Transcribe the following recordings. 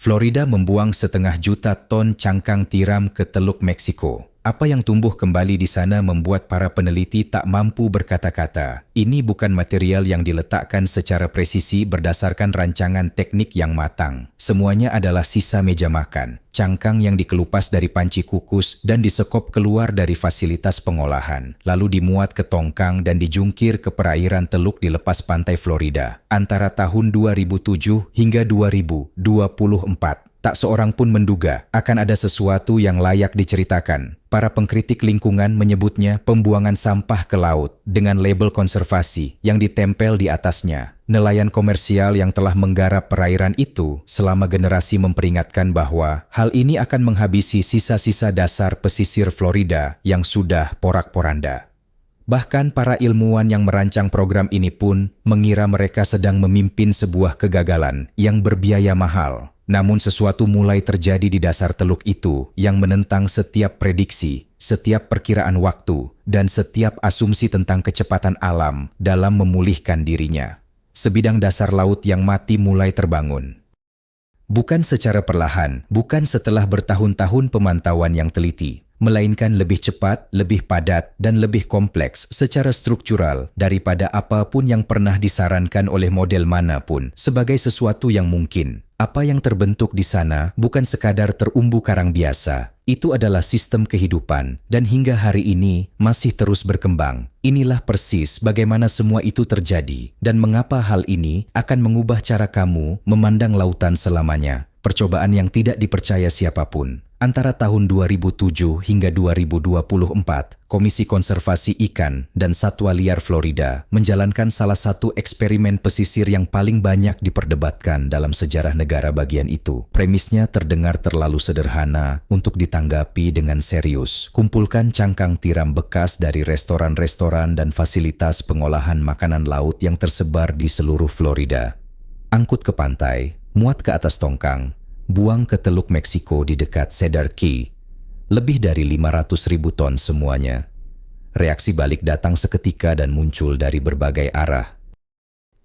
Florida membuang 1,5 juta ton cangkang tiram ke Teluk Meksiko. Apa yang tumbuh kembali di sana membuat para peneliti tak mampu berkata-kata. Ini bukan material yang diletakkan secara presisi berdasarkan rancangan teknik yang matang. Semuanya adalah sisa meja makan, cangkang yang dikelupas dari panci kukus dan disekop keluar dari fasilitas pengolahan, lalu dimuat ke tongkang dan dijungkir ke perairan teluk di lepas pantai Florida. Antara tahun 2007 hingga 2024. Tak seorang pun menduga akan ada sesuatu yang layak diceritakan. Para pengkritik lingkungan menyebutnya pembuangan sampah ke laut dengan label konservasi yang ditempel di atasnya. Nelayan komersial yang telah menggarap perairan itu selama generasi memperingatkan bahwa hal ini akan menghabisi sisa-sisa dasar pesisir Florida yang sudah porak-poranda. Bahkan para ilmuwan yang merancang program ini pun mengira mereka sedang memimpin sebuah kegagalan yang berbiaya mahal. Namun sesuatu mulai terjadi di dasar teluk itu yang menentang setiap prediksi, setiap perkiraan waktu, dan setiap asumsi tentang kecepatan alam dalam memulihkan dirinya. Sebidang dasar laut yang mati mulai terbangun. Bukan secara perlahan, bukan setelah bertahun-tahun pemantauan yang teliti, melainkan lebih cepat, lebih padat, dan lebih kompleks secara struktural daripada apapun yang pernah disarankan oleh model manapun sebagai sesuatu yang mungkin. Apa yang terbentuk di sana bukan sekadar terumbu karang biasa. Itu adalah sistem kehidupan dan hingga hari ini masih terus berkembang. Inilah persis bagaimana semua itu terjadi dan mengapa hal ini akan mengubah cara kamu memandang lautan selamanya. Percobaan yang tidak dipercaya siapapun. Antara tahun 2007 hingga 2024, Komisi Konservasi Ikan dan Satwa Liar Florida menjalankan salah satu eksperimen pesisir yang paling banyak diperdebatkan dalam sejarah negara bagian itu. Premisnya terdengar terlalu sederhana untuk ditanggapi dengan serius. Kumpulkan cangkang tiram bekas dari restoran-restoran dan fasilitas pengolahan makanan laut yang tersebar di seluruh Florida. Angkut ke pantai, muat ke atas tongkang, buang ke Teluk Meksiko di dekat Cedar Key. Lebih dari 500.000 ton semuanya. Reaksi balik datang seketika dan muncul dari berbagai arah.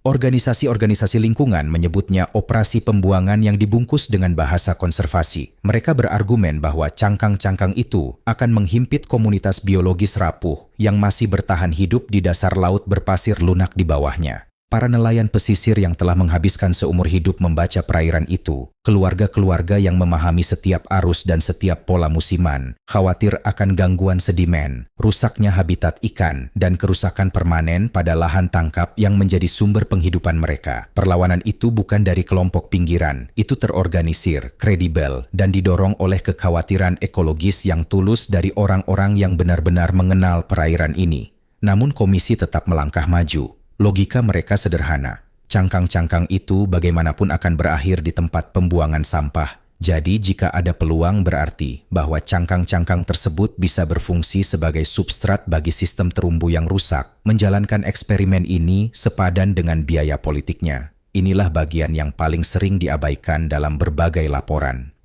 Organisasi-organisasi lingkungan menyebutnya operasi pembuangan yang dibungkus dengan bahasa konservasi. Mereka berargumen bahwa cangkang-cangkang itu akan menghimpit komunitas biologis rapuh yang masih bertahan hidup di dasar laut berpasir lunak di bawahnya. Para nelayan pesisir yang telah menghabiskan seumur hidup membaca perairan itu, keluarga-keluarga yang memahami setiap arus dan setiap pola musiman, khawatir akan gangguan sedimen, rusaknya habitat ikan, dan kerusakan permanen pada lahan tangkap yang menjadi sumber penghidupan mereka. Perlawanan itu bukan dari kelompok pinggiran, itu terorganisir, kredibel, dan didorong oleh kekhawatiran ekologis yang tulus dari orang-orang yang benar-benar mengenal perairan ini. Namun komisi tetap melangkah maju. Logika mereka sederhana. Cangkang-cangkang itu bagaimanapun akan berakhir di tempat pembuangan sampah. Jadi jika ada peluang berarti bahwa cangkang-cangkang tersebut bisa berfungsi sebagai substrat bagi sistem terumbu yang rusak. Menjalankan eksperimen ini sepadan dengan biaya politiknya. Inilah bagian yang paling sering diabaikan dalam berbagai laporan.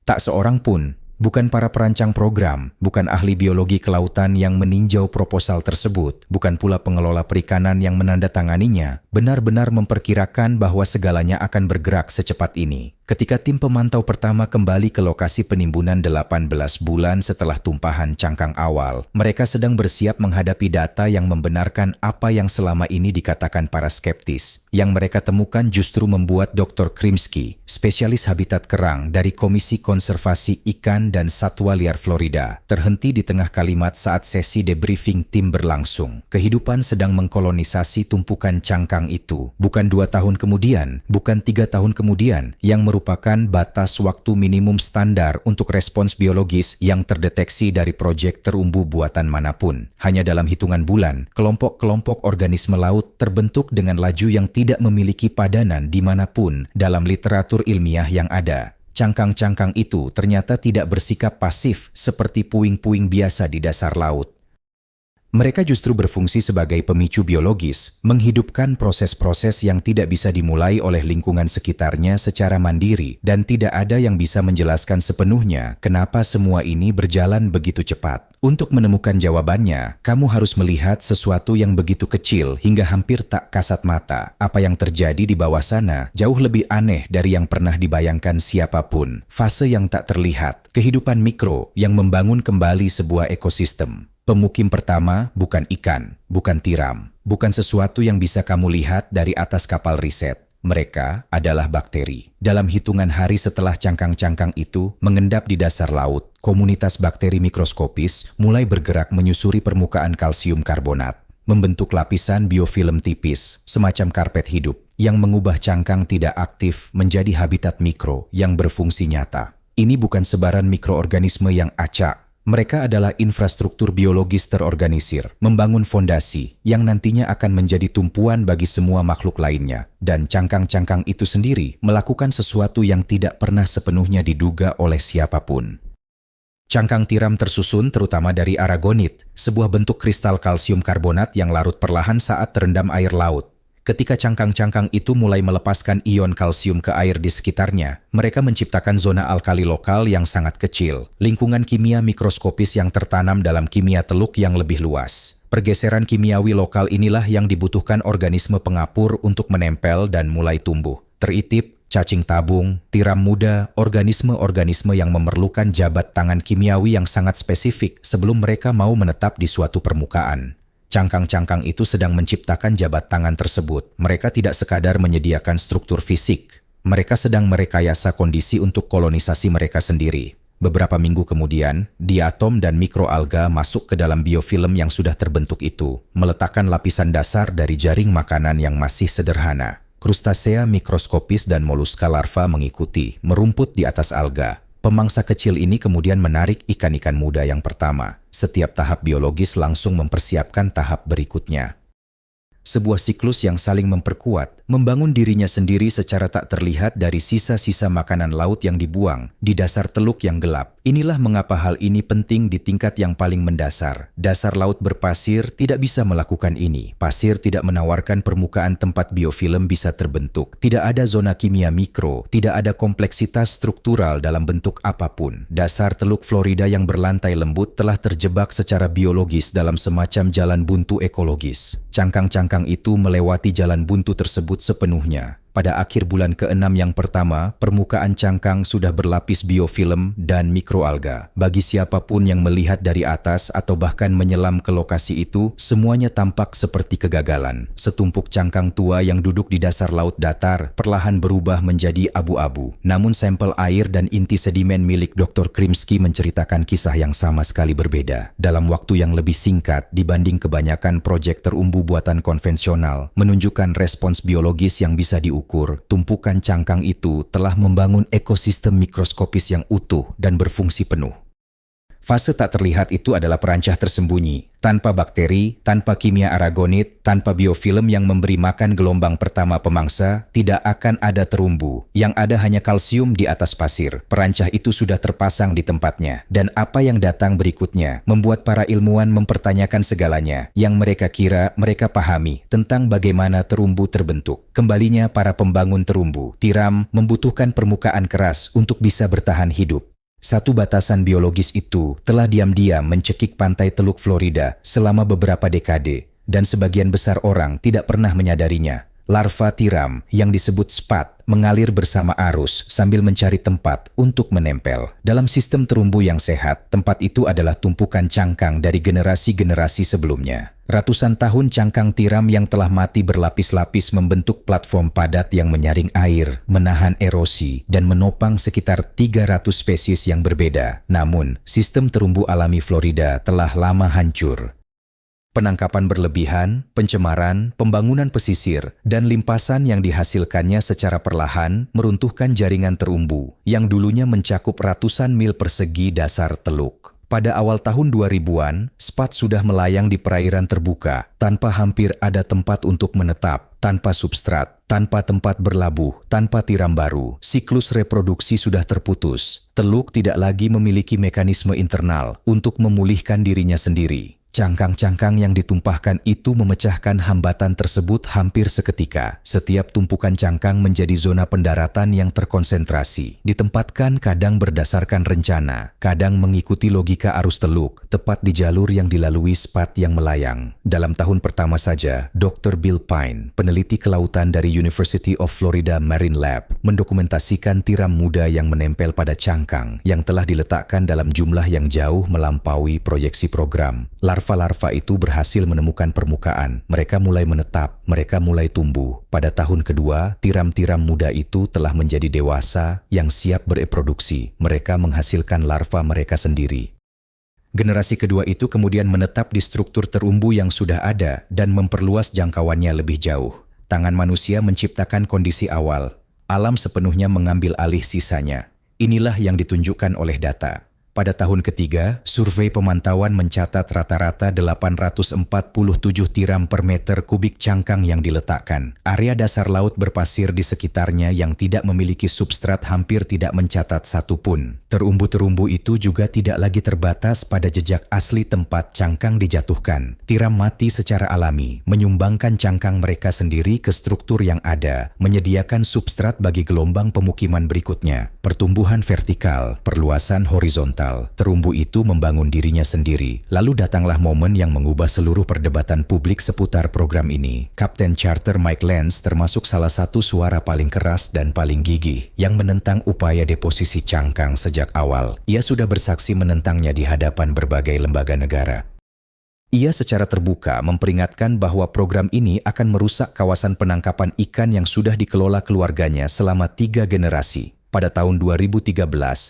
Tak seorang pun, bukan para perancang program, bukan ahli biologi kelautan yang meninjau proposal tersebut, bukan pula pengelola perikanan yang menandatanganinya, benar-benar memperkirakan bahwa segalanya akan bergerak secepat ini. Ketika tim pemantau pertama kembali ke lokasi penimbunan 18 bulan setelah tumpahan cangkang awal, mereka sedang bersiap menghadapi data yang membenarkan apa yang selama ini dikatakan para skeptis. Yang mereka temukan justru membuat Dr. Krimsky, spesialis habitat kerang dari Komisi Konservasi Ikan dan Satwa Liar Florida, terhenti di tengah kalimat saat sesi debriefing tim berlangsung. Kehidupan sedang mengkolonisasi tumpukan cangkang itu. Bukan 2 tahun kemudian, bukan 3 tahun kemudian, yang merupakan batas waktu minimum standar untuk respons biologis yang terdeteksi dari proyek terumbu buatan manapun. Hanya dalam hitungan bulan, kelompok-kelompok organisme laut terbentuk dengan laju yang tidak memiliki padanan dimanapun dalam literatur ilmiah yang ada. Cangkang-cangkang itu ternyata tidak bersikap pasif seperti puing-puing biasa di dasar laut. Mereka justru berfungsi sebagai pemicu biologis, menghidupkan proses-proses yang tidak bisa dimulai oleh lingkungan sekitarnya secara mandiri, dan tidak ada yang bisa menjelaskan sepenuhnya kenapa semua ini berjalan begitu cepat. Untuk menemukan jawabannya, kamu harus melihat sesuatu yang begitu kecil hingga hampir tak kasat mata. Apa yang terjadi di bawah sana jauh lebih aneh dari yang pernah dibayangkan siapapun. Fase yang tak terlihat, kehidupan mikro yang membangun kembali sebuah ekosistem. Pemukim pertama bukan ikan, bukan tiram, bukan sesuatu yang bisa kamu lihat dari atas kapal riset. Mereka adalah bakteri. Dalam hitungan hari setelah cangkang-cangkang itu mengendap di dasar laut, komunitas bakteri mikroskopis mulai bergerak menyusuri permukaan kalsium karbonat, membentuk lapisan biofilm tipis, semacam karpet hidup, yang mengubah cangkang tidak aktif menjadi habitat mikro yang berfungsi nyata. Ini bukan sebaran mikroorganisme yang acak. Mereka adalah infrastruktur biologis terorganisir, membangun fondasi yang nantinya akan menjadi tumpuan bagi semua makhluk lainnya. Dan cangkang-cangkang itu sendiri melakukan sesuatu yang tidak pernah sepenuhnya diduga oleh siapapun. Cangkang tiram tersusun terutama dari aragonit, sebuah bentuk kristal kalsium karbonat yang larut perlahan saat terendam air laut. Ketika cangkang-cangkang itu mulai melepaskan ion kalsium ke air di sekitarnya, mereka menciptakan zona alkali lokal yang sangat kecil, lingkungan kimia mikroskopis yang tertanam dalam kimia teluk yang lebih luas. Pergeseran kimiawi lokal inilah yang dibutuhkan organisme pengapur untuk menempel dan mulai tumbuh. Teritip, cacing tabung, tiram muda, organisme-organisme yang memerlukan jabat tangan kimiawi yang sangat spesifik sebelum mereka mau menetap di suatu permukaan. Cangkang-cangkang itu sedang menciptakan jabat tangan tersebut. Mereka tidak sekadar menyediakan struktur fisik. Mereka sedang merekayasa kondisi untuk kolonisasi mereka sendiri. Beberapa minggu kemudian, diatom dan mikroalga masuk ke dalam biofilm yang sudah terbentuk itu, meletakkan lapisan dasar dari jaring makanan yang masih sederhana. Krustasea mikroskopis dan moluska larva mengikuti, merumput di atas alga. Pemangsa kecil ini kemudian menarik ikan-ikan muda yang pertama. Setiap tahap biologis langsung mempersiapkan tahap berikutnya. Sebuah siklus yang saling memperkuat, membangun dirinya sendiri secara tak terlihat dari sisa-sisa makanan laut yang dibuang di dasar teluk yang gelap. Inilah mengapa hal ini penting di tingkat yang paling mendasar. Dasar laut berpasir tidak bisa melakukan ini. Pasir tidak menawarkan permukaan tempat biofilm bisa terbentuk. Tidak ada zona kimia mikro, tidak ada kompleksitas struktural dalam bentuk apapun. Dasar teluk Florida yang berlantai lembut telah terjebak secara biologis dalam semacam jalan buntu ekologis. Cangkang-cangkang itu melewati jalan buntu tersebut sepenuhnya. Pada akhir bulan ke-6 yang pertama, permukaan cangkang sudah berlapis biofilm dan mikroalga. Bagi siapapun yang melihat dari atas atau bahkan menyelam ke lokasi itu, semuanya tampak seperti kegagalan. Setumpuk cangkang tua yang duduk di dasar laut datar perlahan berubah menjadi abu-abu. Namun sampel air dan inti sedimen milik Dr. Krimsky menceritakan kisah yang sama sekali berbeda. Dalam waktu yang lebih singkat dibanding kebanyakan proyek terumbu buatan konvensional, menunjukkan respons biologis yang bisa diukur. Tumpukan cangkang itu telah membangun ekosistem mikroskopis yang utuh dan berfungsi penuh. Fase tak terlihat itu adalah perancah tersembunyi. Tanpa bakteri, tanpa kimia aragonit, tanpa biofilm yang memberi makan gelombang pertama pemangsa, tidak akan ada terumbu. Yang ada hanya kalsium di atas pasir. Perancah itu sudah terpasang di tempatnya. Dan apa yang datang berikutnya membuat para ilmuwan mempertanyakan segalanya yang mereka kira mereka pahami tentang bagaimana terumbu terbentuk. Kembalinya para pembangun terumbu, tiram, membutuhkan permukaan keras untuk bisa bertahan hidup. Satu batasan biologis itu telah diam-diam mencekik pantai Teluk Florida selama beberapa dekade, dan sebagian besar orang tidak pernah menyadarinya. Larva tiram yang disebut spat mengalir bersama arus sambil mencari tempat untuk menempel. Dalam sistem terumbu yang sehat, tempat itu adalah tumpukan cangkang dari generasi-generasi sebelumnya. Ratusan tahun cangkang tiram yang telah mati berlapis-lapis membentuk platform padat yang menyaring air, menahan erosi, dan menopang sekitar 300 spesies yang berbeda. Namun, sistem terumbu alami Florida telah lama hancur. Penangkapan berlebihan, pencemaran, pembangunan pesisir, dan limpasan yang dihasilkannya secara perlahan meruntuhkan jaringan terumbu yang dulunya mencakup ratusan mil persegi dasar teluk. Pada awal tahun 2000-an, spat sudah melayang di perairan terbuka tanpa hampir ada tempat untuk menetap, tanpa substrat, tanpa tempat berlabuh, tanpa tiram baru. Siklus reproduksi sudah terputus. Teluk tidak lagi memiliki mekanisme internal untuk memulihkan dirinya sendiri. Cangkang-cangkang yang ditumpahkan itu memecahkan hambatan tersebut hampir seketika. Setiap tumpukan cangkang menjadi zona pendaratan yang terkonsentrasi. Ditempatkan kadang berdasarkan rencana, kadang mengikuti logika arus teluk, tepat di jalur yang dilalui spat yang melayang. Dalam tahun pertama saja, Dr. Bill Pine, peneliti kelautan dari University of Florida Marine Lab, mendokumentasikan tiram muda yang menempel pada cangkang yang telah diletakkan dalam jumlah yang jauh melampaui proyeksi program. Larva-larva itu berhasil menemukan permukaan. Mereka mulai menetap, mereka mulai tumbuh. Pada tahun kedua, tiram-tiram muda itu telah menjadi dewasa yang siap bereproduksi. Mereka menghasilkan larva mereka sendiri. Generasi kedua itu kemudian menetap di struktur terumbu yang sudah ada dan memperluas jangkauannya lebih jauh. Tangan manusia menciptakan kondisi awal. Alam sepenuhnya mengambil alih sisanya. Inilah yang ditunjukkan oleh data. Pada tahun ketiga, survei pemantauan mencatat rata-rata 847 tiram per meter kubik cangkang yang diletakkan. Area dasar laut berpasir di sekitarnya yang tidak memiliki substrat hampir tidak mencatat satupun. Terumbu-terumbu itu juga tidak lagi terbatas pada jejak asli tempat cangkang dijatuhkan. Tiram mati secara alami, menyumbangkan cangkang mereka sendiri ke struktur yang ada, menyediakan substrat bagi gelombang pemukiman berikutnya. Pertumbuhan vertikal, perluasan horizontal. Terumbu itu membangun dirinya sendiri. Lalu datanglah momen yang mengubah seluruh perdebatan publik seputar program ini. Kapten Charter Mike Lance termasuk salah satu suara paling keras dan paling gigih yang menentang upaya deposisi cangkang sejak awal. Ia sudah bersaksi menentangnya di hadapan berbagai lembaga negara. Ia secara terbuka memperingatkan bahwa program ini akan merusak kawasan penangkapan ikan yang sudah dikelola keluarganya selama 3 generasi. Pada tahun 2013,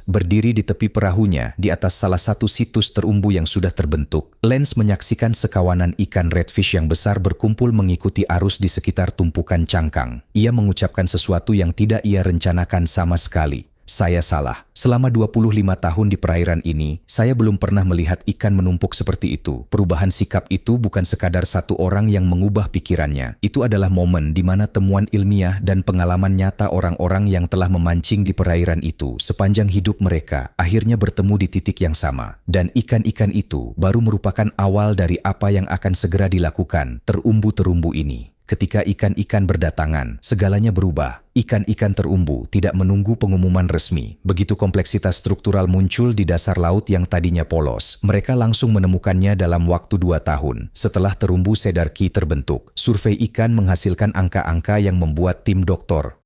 berdiri di tepi perahunya di atas salah satu situs terumbu yang sudah terbentuk, Lance menyaksikan sekawanan ikan redfish yang besar berkumpul mengikuti arus di sekitar tumpukan cangkang. Ia mengucapkan sesuatu yang tidak ia rencanakan sama sekali. Saya salah. Selama 25 tahun di perairan ini, saya belum pernah melihat ikan menumpuk seperti itu. Perubahan sikap itu bukan sekadar satu orang yang mengubah pikirannya. Itu adalah momen di mana temuan ilmiah dan pengalaman nyata orang-orang yang telah memancing di perairan itu sepanjang hidup mereka akhirnya bertemu di titik yang sama. Dan ikan-ikan itu baru merupakan awal dari apa yang akan segera dilakukan terumbu-terumbu ini. Ketika ikan-ikan berdatangan, segalanya berubah. Ikan-ikan terumbu tidak menunggu pengumuman resmi. Begitu kompleksitas struktural muncul di dasar laut yang tadinya polos, mereka langsung menemukannya dalam waktu 2 tahun. Setelah terumbu Cedar Key terbentuk, survei ikan menghasilkan angka-angka yang membuat tim Dr.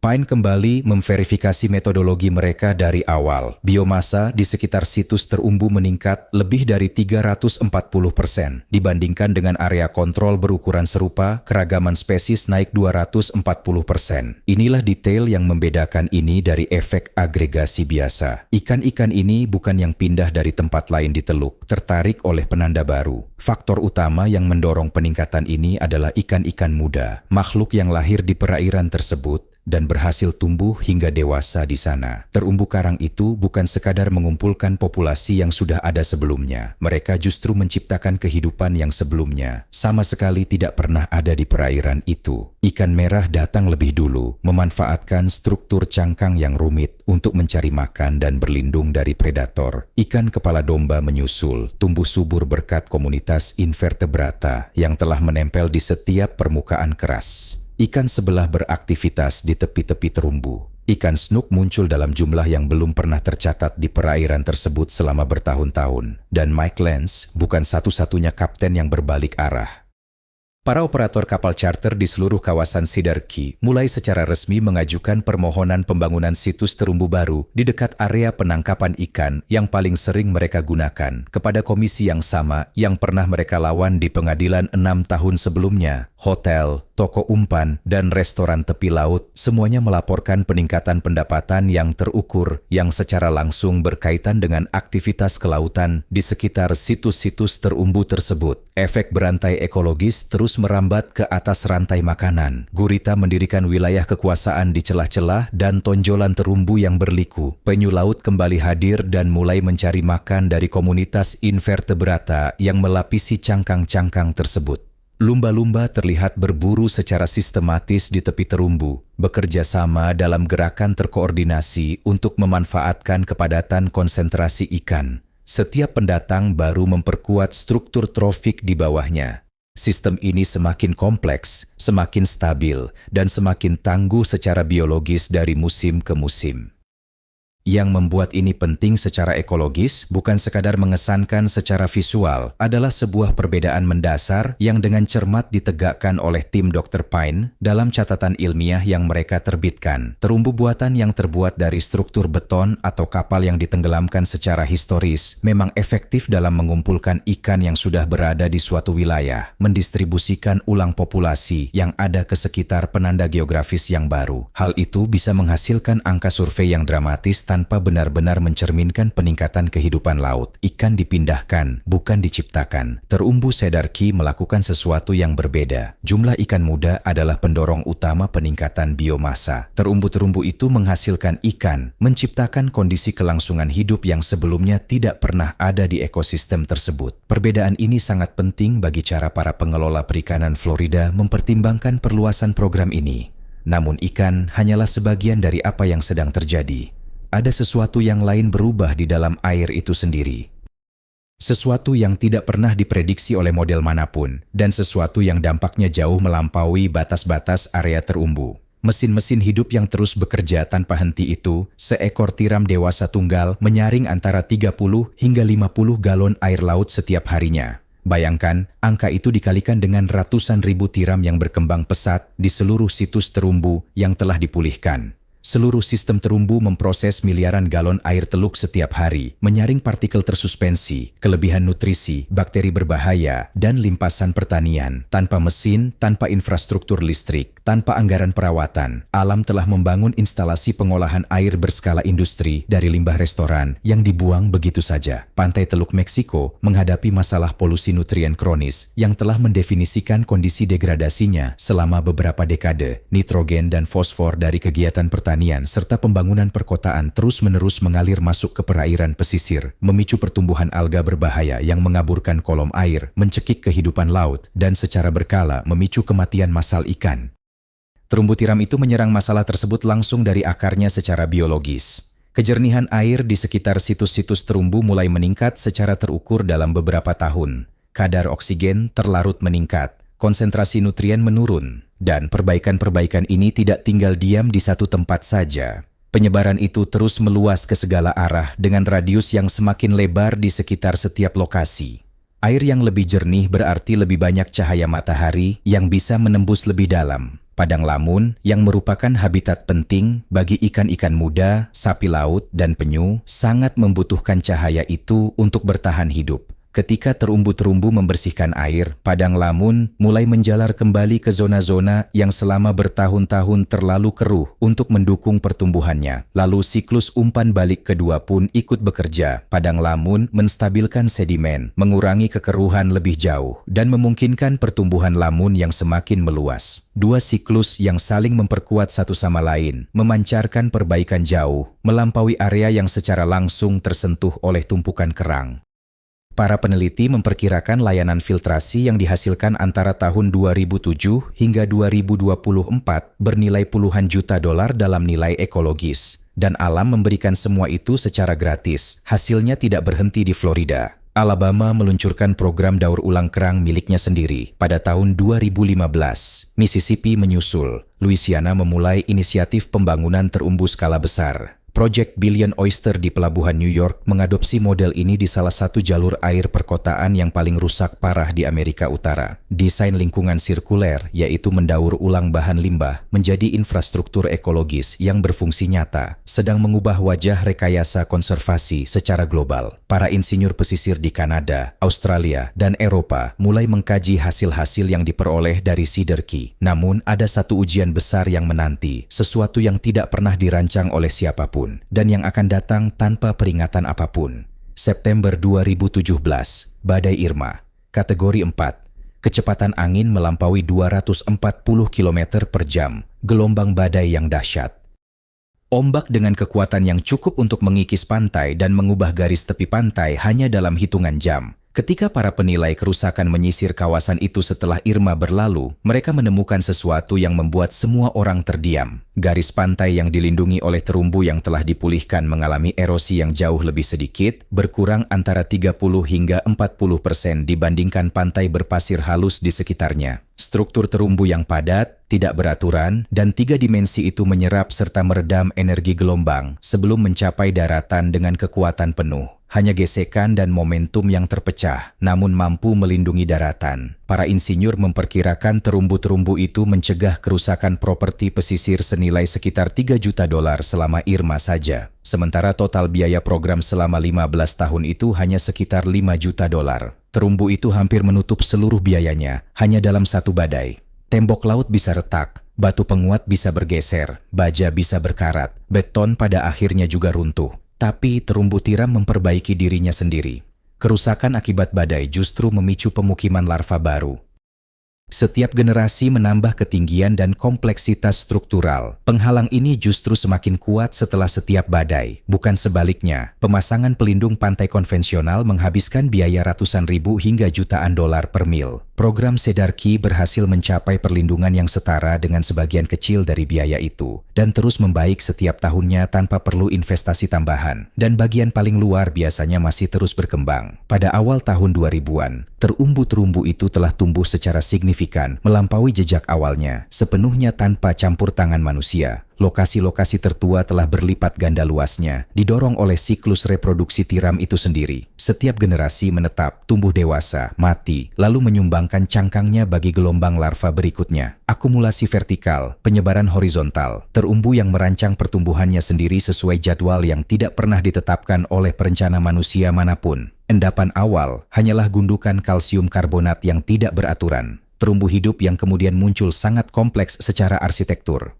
Pine kembali memverifikasi metodologi mereka dari awal. Biomasa di sekitar situs terumbu meningkat lebih dari 340% dibandingkan dengan area kontrol berukuran serupa, keragaman spesies naik 240%. Inilah detail yang membedakan ini dari efek agregasi biasa. Ikan-ikan ini bukan yang pindah dari tempat lain di teluk, tertarik oleh penanda baru. Faktor utama yang mendorong peningkatan ini adalah ikan-ikan muda, makhluk yang lahir di perairan tersebut dan berhasil tumbuh hingga dewasa di sana. Terumbu karang itu bukan sekadar mengumpulkan populasi yang sudah ada sebelumnya. Mereka justru menciptakan kehidupan yang sebelumnya sama sekali tidak pernah ada di perairan itu. Ikan merah datang lebih dulu, memanfaatkan struktur cangkang yang rumit untuk mencari makan dan berlindung dari predator. Ikan kepala domba menyusul, tumbuh subur berkat komunitas invertebrata yang telah menempel di setiap permukaan keras. Ikan sebelah beraktivitas di tepi-tepi terumbu. Ikan snook muncul dalam jumlah yang belum pernah tercatat di perairan tersebut selama bertahun-tahun. Dan Mike Lance bukan satu-satunya kapten yang berbalik arah. Para operator kapal charter di seluruh kawasan Cedar Key mulai secara resmi mengajukan permohonan pembangunan situs terumbu baru di dekat area penangkapan ikan yang paling sering mereka gunakan kepada komisi yang sama yang pernah mereka lawan di pengadilan 6 tahun sebelumnya. Hotel, toko umpan, dan restoran tepi laut semuanya melaporkan peningkatan pendapatan yang terukur yang secara langsung berkaitan dengan aktivitas kelautan di sekitar situs-situs terumbu tersebut. Efek berantai ekologis terus merambat ke atas rantai makanan. Gurita mendirikan wilayah kekuasaan di celah-celah dan tonjolan terumbu yang berliku. Penyu laut kembali hadir dan mulai mencari makan dari komunitas invertebrata yang melapisi cangkang-cangkang tersebut. Lumba-lumba terlihat berburu secara sistematis di tepi terumbu, bekerja sama dalam gerakan terkoordinasi untuk memanfaatkan kepadatan konsentrasi ikan. Setiap pendatang baru memperkuat struktur trofik di bawahnya. Sistem ini semakin kompleks, semakin stabil, dan semakin tangguh secara biologis dari musim ke musim. Yang membuat ini penting secara ekologis bukan sekadar mengesankan secara visual, adalah sebuah perbedaan mendasar yang dengan cermat ditegakkan oleh tim Dr. Pine dalam catatan ilmiah yang mereka terbitkan. Terumbu buatan yang terbuat dari struktur beton atau kapal yang ditenggelamkan secara historis memang efektif dalam mengumpulkan ikan yang sudah berada di suatu wilayah, mendistribusikan ulang populasi yang ada ke sekitar penanda geografis yang baru. Hal itu bisa menghasilkan angka survei yang dramatis tanpa benar-benar mencerminkan peningkatan kehidupan laut. Ikan dipindahkan, bukan diciptakan. Terumbu Cedar Key melakukan sesuatu yang berbeda. Jumlah ikan muda adalah pendorong utama peningkatan biomasa. Terumbu-terumbu itu menghasilkan ikan, menciptakan kondisi kelangsungan hidup yang sebelumnya tidak pernah ada di ekosistem tersebut. Perbedaan ini sangat penting bagi cara para pengelola perikanan Florida mempertimbangkan perluasan program ini. Namun ikan hanyalah sebagian dari apa yang sedang terjadi. Ada sesuatu yang lain berubah di dalam air itu sendiri. Sesuatu yang tidak pernah diprediksi oleh model manapun, dan sesuatu yang dampaknya jauh melampaui batas-batas area terumbu. Mesin-mesin hidup yang terus bekerja tanpa henti itu, seekor tiram dewasa tunggal menyaring antara 30 hingga 50 galon air laut setiap harinya. Bayangkan, angka itu dikalikan dengan ratusan ribu tiram yang berkembang pesat di seluruh situs terumbu yang telah dipulihkan. Seluruh sistem terumbu memproses miliaran galon air teluk setiap hari, menyaring partikel tersuspensi, kelebihan nutrisi, bakteri berbahaya, dan limpasan pertanian. Tanpa mesin, tanpa infrastruktur listrik, tanpa anggaran perawatan, alam telah membangun instalasi pengolahan air berskala industri dari limbah restoran yang dibuang begitu saja. Pantai Teluk Meksiko menghadapi masalah polusi nutrien kronis yang telah mendefinisikan kondisi degradasinya selama beberapa dekade. Nitrogen dan fosfor dari kegiatan pertanian serta pembangunan perkotaan terus-menerus mengalir masuk ke perairan pesisir, memicu pertumbuhan alga berbahaya yang mengaburkan kolom air, mencekik kehidupan laut, dan secara berkala memicu kematian massal ikan. Terumbu tiram itu menyerang masalah tersebut langsung dari akarnya secara biologis. Kejernihan air di sekitar situs-situs terumbu mulai meningkat secara terukur dalam beberapa tahun. Kadar oksigen terlarut meningkat, konsentrasi nutrien menurun, dan perbaikan-perbaikan ini tidak tinggal diam di satu tempat saja. Penyebaran itu terus meluas ke segala arah dengan radius yang semakin lebar di sekitar setiap lokasi. Air yang lebih jernih berarti lebih banyak cahaya matahari yang bisa menembus lebih dalam. Padang lamun yang merupakan habitat penting bagi ikan-ikan muda, sapi laut, dan penyu sangat membutuhkan cahaya itu untuk bertahan hidup. Ketika terumbu-terumbu membersihkan air, padang lamun mulai menjalar kembali ke zona-zona yang selama bertahun-tahun terlalu keruh untuk mendukung pertumbuhannya. Lalu siklus umpan balik kedua pun ikut bekerja. Padang lamun menstabilkan sedimen, mengurangi kekeruhan lebih jauh, dan memungkinkan pertumbuhan lamun yang semakin meluas. Dua siklus yang saling memperkuat satu sama lain, memancarkan perbaikan jauh, melampaui area yang secara langsung tersentuh oleh tumpukan kerang. Para peneliti memperkirakan layanan filtrasi yang dihasilkan antara tahun 2007 hingga 2024 bernilai puluhan juta dolar dalam nilai ekologis. Dan alam memberikan semua itu secara gratis. Hasilnya tidak berhenti di Florida. Alabama meluncurkan program daur ulang kerang miliknya sendiri pada tahun 2015. Mississippi menyusul. Louisiana memulai inisiatif pembangunan terumbu skala besar. Project Billion Oyster di Pelabuhan New York mengadopsi model ini di salah satu jalur air perkotaan yang paling rusak parah di Amerika Utara. Desain lingkungan sirkuler, yaitu mendaur ulang bahan limbah, menjadi infrastruktur ekologis yang berfungsi nyata, sedang mengubah wajah rekayasa konservasi secara global. Para insinyur pesisir di Kanada, Australia, dan Eropa mulai mengkaji hasil-hasil yang diperoleh dari Cedar Key. Namun, ada satu ujian besar yang menanti, sesuatu yang tidak pernah dirancang oleh siapapun dan yang akan datang tanpa peringatan apapun. September 2017, Badai Irma, kategori 4. Kecepatan angin melampaui 240 km per jam, gelombang badai yang dahsyat. Ombak dengan kekuatan yang cukup untuk mengikis pantai dan mengubah garis tepi pantai hanya dalam hitungan jam. Ketika para penilai kerusakan menyisir kawasan itu setelah Irma berlalu, mereka menemukan sesuatu yang membuat semua orang terdiam. Garis pantai yang dilindungi oleh terumbu yang telah dipulihkan mengalami erosi yang jauh lebih sedikit, berkurang antara 30 hingga 40% dibandingkan pantai berpasir halus di sekitarnya. Struktur terumbu yang padat, tidak beraturan, dan 3 dimensi itu menyerap serta meredam energi gelombang sebelum mencapai daratan dengan kekuatan penuh. Hanya gesekan dan momentum yang terpecah, namun mampu melindungi daratan. Para insinyur memperkirakan terumbu-terumbu itu mencegah kerusakan properti pesisir senilai sekitar $3 juta selama Irma saja. Sementara total biaya program selama 15 tahun itu hanya sekitar $5 juta. Terumbu itu hampir menutup seluruh biayanya, hanya dalam satu badai. Tembok laut bisa retak, batu penguat bisa bergeser, baja bisa berkarat, beton pada akhirnya juga runtuh. Tapi terumbu tiram memperbaiki dirinya sendiri. Kerusakan akibat badai justru memicu pemukiman larva baru. Setiap generasi menambah ketinggian dan kompleksitas struktural. Penghalang ini justru semakin kuat setelah setiap badai. Bukan sebaliknya, pemasangan pelindung pantai konvensional menghabiskan biaya ratusan ribu hingga jutaan dolar per mil. Program Cedar Key berhasil mencapai perlindungan yang setara dengan sebagian kecil dari biaya itu, dan terus membaik setiap tahunnya tanpa perlu investasi tambahan. Dan bagian paling luar biasanya masih terus berkembang. Pada awal tahun 2000-an, terumbu-terumbu itu telah tumbuh secara signifikan, melampaui jejak awalnya, sepenuhnya tanpa campur tangan manusia. Lokasi-lokasi tertua telah berlipat ganda luasnya, didorong oleh siklus reproduksi tiram itu sendiri. Setiap generasi menetap, tumbuh dewasa, mati, lalu menyumbangkan cangkangnya bagi gelombang larva berikutnya. Akumulasi vertikal, penyebaran horizontal, terumbu yang merancang pertumbuhannya sendiri sesuai jadwal yang tidak pernah ditetapkan oleh perencana manusia manapun. Endapan awal hanyalah gundukan kalsium karbonat yang tidak beraturan. Terumbu hidup yang kemudian muncul sangat kompleks secara arsitektur.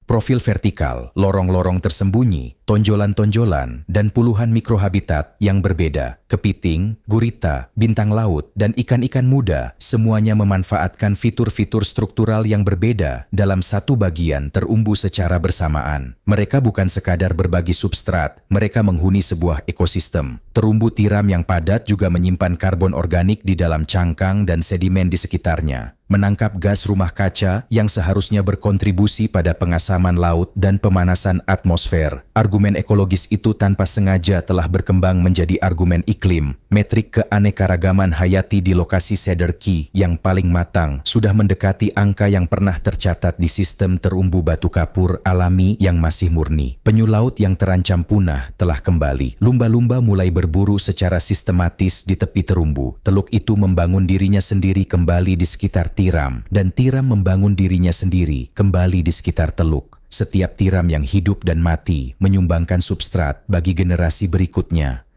Profil vertikal, lorong-lorong tersembunyi, tonjolan-tonjolan, dan puluhan mikrohabitat yang berbeda. Kepiting, gurita, bintang laut, dan ikan-ikan muda semuanya memanfaatkan fitur-fitur struktural yang berbeda dalam satu bagian terumbu secara bersamaan. Mereka bukan sekadar berbagi substrat, mereka menghuni sebuah ekosistem. Terumbu tiram yang padat juga menyimpan karbon organik di dalam cangkang dan sedimen di sekitarnya, menangkap gas rumah kaca yang seharusnya berkontribusi pada pengasaman laut dan pemanasan atmosfer. Argumen ekologis itu tanpa sengaja telah berkembang menjadi argumen iklim. Metrik keanekaragaman hayati di lokasi Cedar Key yang paling matang sudah mendekati angka yang pernah tercatat di sistem terumbu batu kapur alami yang masih murni. Penyu laut yang terancam punah telah kembali. Lumba-lumba mulai berburu secara sistematis di tepi terumbu. Teluk itu membangun dirinya sendiri kembali di sekitar tiram, dan tiram membangun dirinya sendiri kembali di sekitar teluk. Setiap tiram yang hidup dan mati menyumbangkan substrat bagi generasi berikutnya.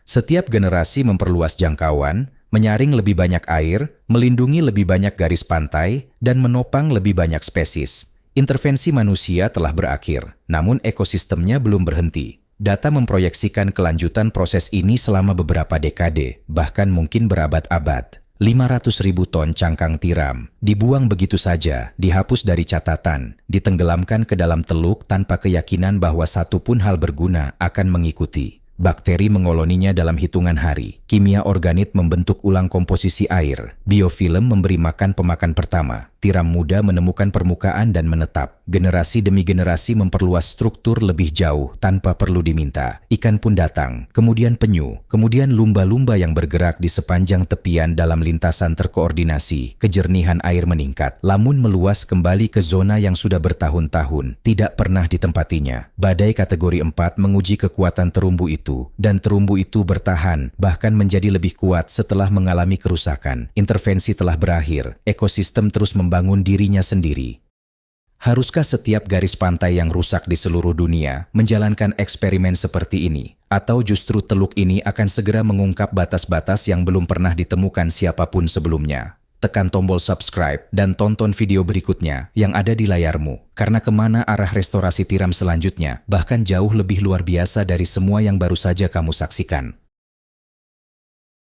Setiap generasi memperluas jangkauan, menyaring lebih banyak air, melindungi lebih banyak garis pantai, dan menopang lebih banyak spesies. Intervensi manusia telah berakhir, namun ekosistemnya belum berhenti. Data memproyeksikan kelanjutan proses ini selama beberapa dekade, bahkan mungkin berabad-abad. 500.000 ton cangkang tiram dibuang begitu saja, dihapus dari catatan, ditenggelamkan ke dalam teluk tanpa keyakinan bahwa satu pun hal berguna akan mengikuti. Bakteri mengoloninya dalam hitungan hari. Kimia organik membentuk ulang komposisi air. Biofilm memberi makan pemakan pertama. Tiram muda menemukan permukaan dan menetap. Generasi demi generasi memperluas struktur lebih jauh tanpa perlu diminta. Ikan pun datang, kemudian penyu, kemudian lumba-lumba yang bergerak di sepanjang tepian dalam lintasan terkoordinasi. Kejernihan air meningkat. Lamun meluas kembali ke zona yang sudah bertahun-tahun tidak pernah ditempatinya. Badai kategori 4 menguji kekuatan terumbu itu, dan terumbu itu bertahan, bahkan menjadi lebih kuat setelah mengalami kerusakan. Intervensi telah berakhir, ekosistem terus membangun dirinya sendiri. Haruskah setiap garis pantai yang rusak di seluruh dunia menjalankan eksperimen seperti ini? Atau justru teluk ini akan segera mengungkap batas-batas yang belum pernah ditemukan siapapun sebelumnya? Tekan tombol subscribe dan tonton video berikutnya yang ada di layarmu. Karena kemana arah restorasi tiram selanjutnya bahkan jauh lebih luar biasa dari semua yang baru saja kamu saksikan.